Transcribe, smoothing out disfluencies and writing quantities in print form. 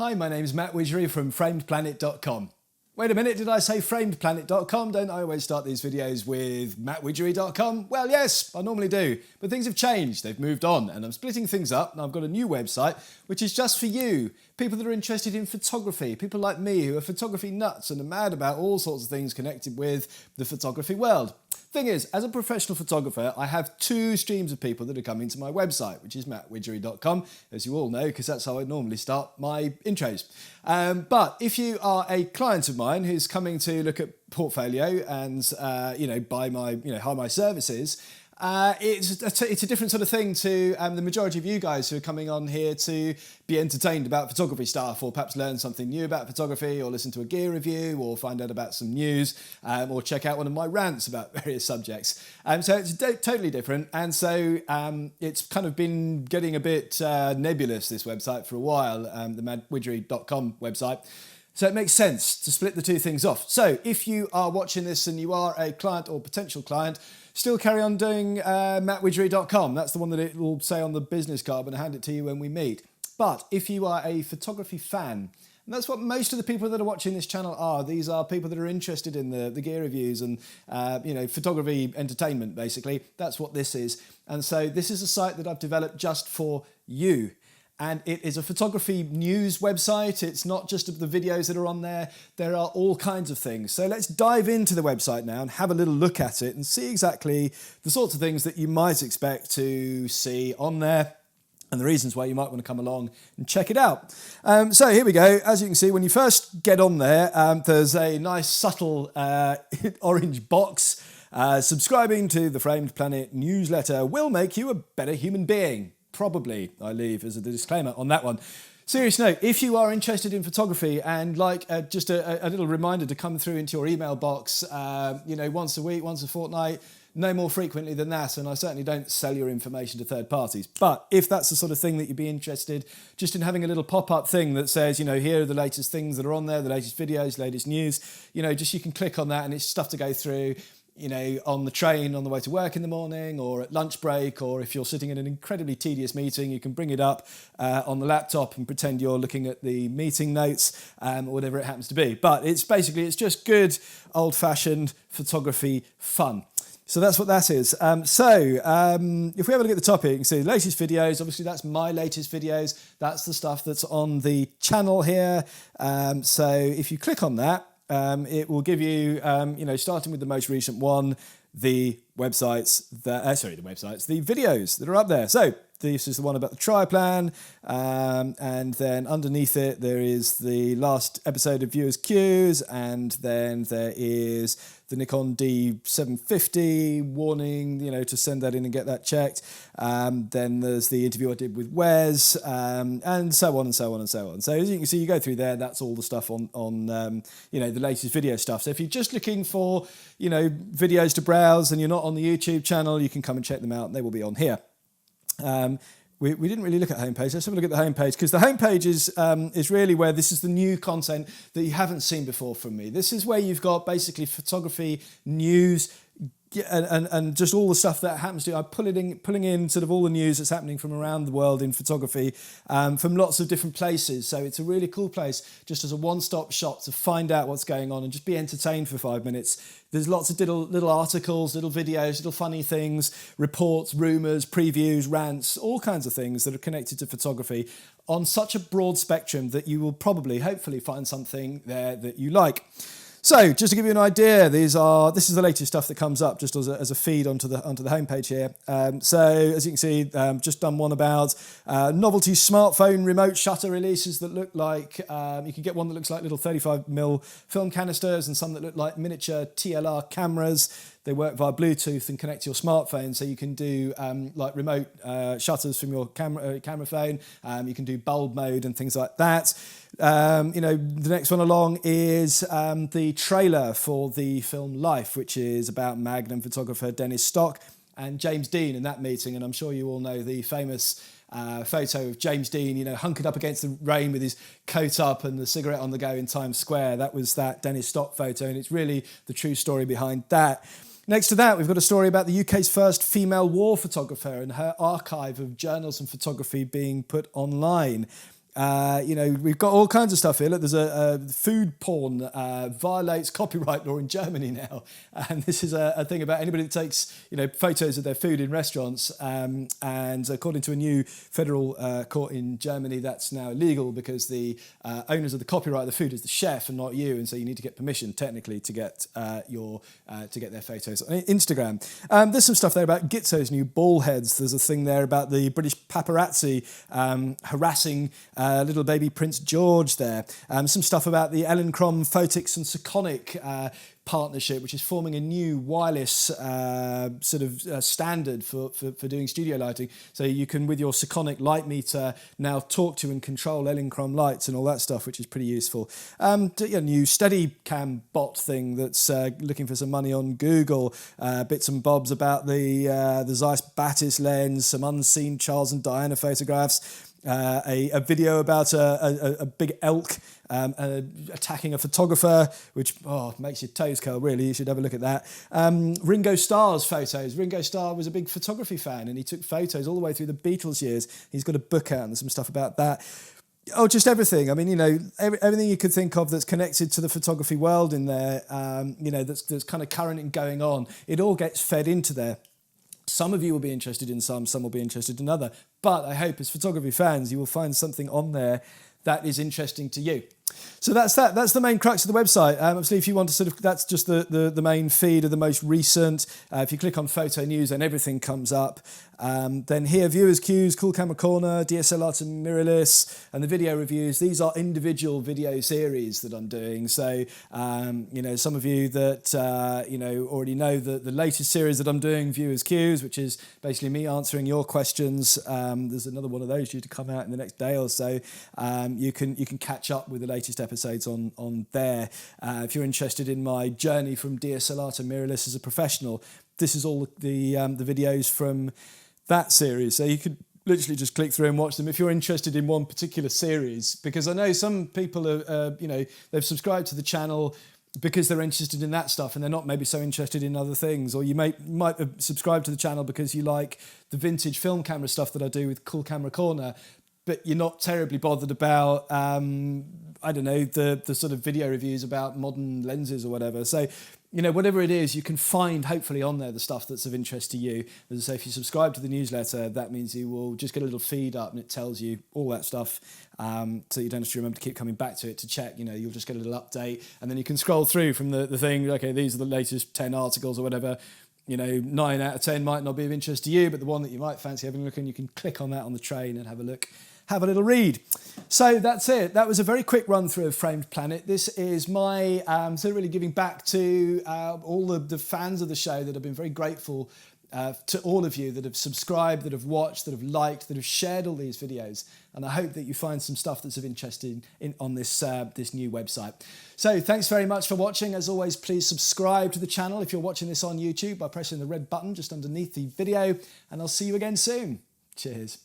Hi, my name's Matt Widgery from framedplanet.com. Wait a minute, did I say framedplanet.com? Don't I always start these videos with mattwidgery.com? Well, yes, I normally do, but things have changed, they've moved on, and I'm splitting things up, and I've got a new website, which is just for you, people that are interested in photography, people like me who are photography nuts and are mad about all sorts of things connected with the photography world. Thing is, as a professional photographer, I have two streams of people that are coming to my website, which is mattwidgery.com, as you all know, because that's how I normally start my intros. But if you are a client of mine who's coming to look at portfolio and buy my hire my services, it's a different sort of thing to the majority of you guys who are coming on here to be entertained about photography stuff, or perhaps learn something new about photography, or listen to a gear review, or find out about some news, or check out one of my rants about various subjects. So it's totally different, and so it's kind of been getting a bit nebulous, this website, for a while, the mattwidgery.com website. So it makes sense to split the two things off. So if you are watching this and you are a client or potential client, still carry on doing mattwidgery.com. That's the one that it will say on the business card when I hand it to you when we meet. But if you are a photography fan, and that's what most of the people that are watching this channel are. These are people that are interested in the gear reviews and photography entertainment, basically. That's what this is. And so this is a site that I've developed just for you. And it is a photography news website. It's not just the videos that are on there. There are all kinds of things. So let's dive into the website now and have a little look at it and see exactly the sorts of things that you might expect to see on there and the reasons why you might want to come along and check it out. So here we go. As you can see, when you first get on there, there's a nice subtle orange box. Subscribing to the Framed Planet newsletter will make you a better human being. Probably, I leave as a disclaimer on that one. Serious note, if you are interested in photography and like just a little reminder to come through into your email box, once a week, once a fortnight, no more frequently than that, and I certainly don't sell your information to third parties. But if that's the sort of thing that you'd be interested just in having a little pop-up thing that says, here are the latest things that are on there, the latest videos, latest news, just you can click on that and it's stuff to go through, on the train on the way to work in the morning, or at lunch break, or if you're sitting in an incredibly tedious meeting, you can bring it up on the laptop and pretend you're looking at the meeting notes, or whatever it happens to be. But it's just good old-fashioned photography fun. So that's what that is. If we have a look at the topic, you can see the latest videos. Obviously, that's my latest videos. That's the stuff that's on the channel here. So if you click on that, it will give you, starting with the most recent one, the videos that are up there. So this is the one about the tri-plan, and then underneath it there is the last episode of Viewers Queues, and then there is the Nikon D750 warning, to send that in and get that checked. Then there's the interview I did with Wes, and so on and so on and so on. So as you can see, you go through there, that's all the stuff on the latest video stuff. So if you're just looking for, videos to browse and you're not on the YouTube channel, you can come and check them out, and they will be on here. We didn't really look at homepage. Let's have a look at the homepage, because the homepage is really where this is the new content that you haven't seen before from me. This is where you've got basically photography news and just all the stuff that happens to you. I'm pulling in sort of all the news that's happening from around the world in photography, from lots of different places. So it's a really cool place just as a one-stop shop to find out what's going on and just be entertained for 5 minutes. There's lots of little articles, little videos, little funny things, reports, rumours, previews, rants, all kinds of things that are connected to photography on such a broad spectrum that you will hopefully find something there that you like. So, just to give you an idea, this is the latest stuff that comes up just as a feed onto the homepage here. So, as you can see, just done one about novelty smartphone remote shutter releases that look like, you can get one that looks like little 35mm film canisters and some that look like miniature TLR cameras. They work via Bluetooth and connect to your smartphone, so you can do like remote shutters from your camera phone. You can do bulb mode and things like that. The next one along is the trailer for the film Life, which is about Magnum photographer Dennis Stock and James Dean in that meeting. And I'm sure you all know the famous photo of James Dean, hunkered up against the rain with his coat up and the cigarette on the go in Times Square. That was that Dennis Stock photo, and it's really the true story behind that. Next to that, we've got a story about the UK's first female war photographer and her archive of journals and photography being put online. You know, we've got all kinds of stuff here. Look, there's a food porn violates copyright law in Germany now, and this is a thing about anybody that takes, you know, photos of their food in restaurants. And according to a new federal court in Germany, that's now illegal because the owners of the copyright of the food is the chef and not you, and so you need to get permission technically to get to get their photos on Instagram. There's some stuff there about Gitzo's new ball heads. There's a thing there about the British paparazzi harassing little baby Prince George there. Some stuff about the Elinchrom Photix and Soconic partnership, which is forming a new wireless standard for doing studio lighting. So you can, with your Soconic light meter, now talk to and control Elinchrom lights and all that stuff, which is pretty useful. A new Steadicam bot thing that's looking for some money on Google. Bits and bobs about the Zeiss Batis lens, some unseen Charles and Diana photographs. A video about a big elk attacking a photographer, which makes your toes curl, really. You should have a look at that. Ringo Starr's photos. Ringo Starr was a big photography fan, and he took photos all the way through the Beatles years. He's got a book out and there's some stuff about that. Oh, just everything. I mean, you know, everything you could think of that's connected to the photography world in there, you know, that's kind of current and going on. It all gets fed into there. Some of you will be interested in some will be interested in other. But I hope as photography fans, you will find something on there that is interesting to you. So that's that. That's the main crux of the website. Obviously, if you want to that's just the main feed of the most recent. If you click on photo news, then everything comes up. Then here, viewers cues, cool camera corner, DSLR to mirrorless, and the video reviews. These are individual video series that I'm doing. So, you know, some of you that, you know, already know the latest series that I'm doing, viewers cues, which is basically me answering your questions. There's another one of those due to come out in the next day or so. You can catch up with the latest episodes on there. If you're interested in my journey from DSLR to mirrorless as a professional, this is all the videos from that series. So you could literally just click through and watch them if you're interested in one particular series, because I know some people are, you know, they've subscribed to the channel because they're interested in that stuff and they're not maybe so interested in other things. Or you might have subscribed to the channel because you like the vintage film camera stuff that I do with Cool Camera Corner, but you're not terribly bothered about, I don't know, the sort of video reviews about modern lenses or whatever. So, you know, whatever it is, you can find hopefully on there the stuff that's of interest to you. As I say, if you subscribe to the newsletter, that means you will just get a little feed up and it tells you all that stuff. So you don't have to remember to keep coming back to it to check. You know, you'll just get a little update and then you can scroll through from the thing. Okay, these are the latest 10 articles or whatever. You know, 9 out of 10 might not be of interest to you, but the one that you might fancy having a look at, you can click on that on the train and have a look. Have a little read. So that's it. That was a very quick run through of Framed Planet. This is my sort of really giving back to all the fans of the show that have been very grateful to all of you that have subscribed, that have watched, that have liked, that have shared all these videos. And I hope that you find some stuff that's of interest on this new website. So thanks very much for watching. As always, please subscribe to the channel if you're watching this on YouTube by pressing the red button just underneath the video. And I'll see you again soon. Cheers.